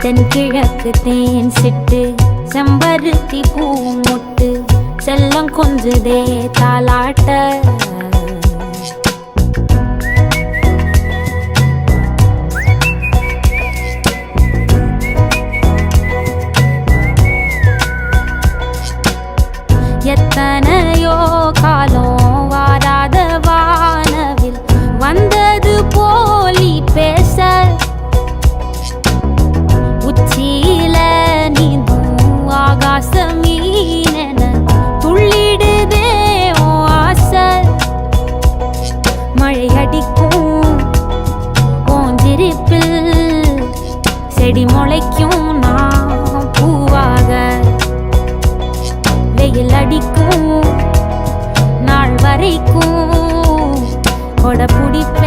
தென்கிழக்கு தேன் சிட்டு செம்பருத்தி பூ முட்டு செல்லம் கொஞ்சுதே தாலாட்ட எத்தனையோ காலம் வாராத வானவில் வந்தது போலி பேச உச்சியில நீந்தும் ஆகாச மீனென துள்ளிடுதே உன் ஆசை மழை அடிக்கும் ஓஞ்சிருப்பில் செடி முளைக்கும் நான் பூவாக வெயில் அடிக்கும் நாள் வரைக்கும் கொடை பிடிப்ப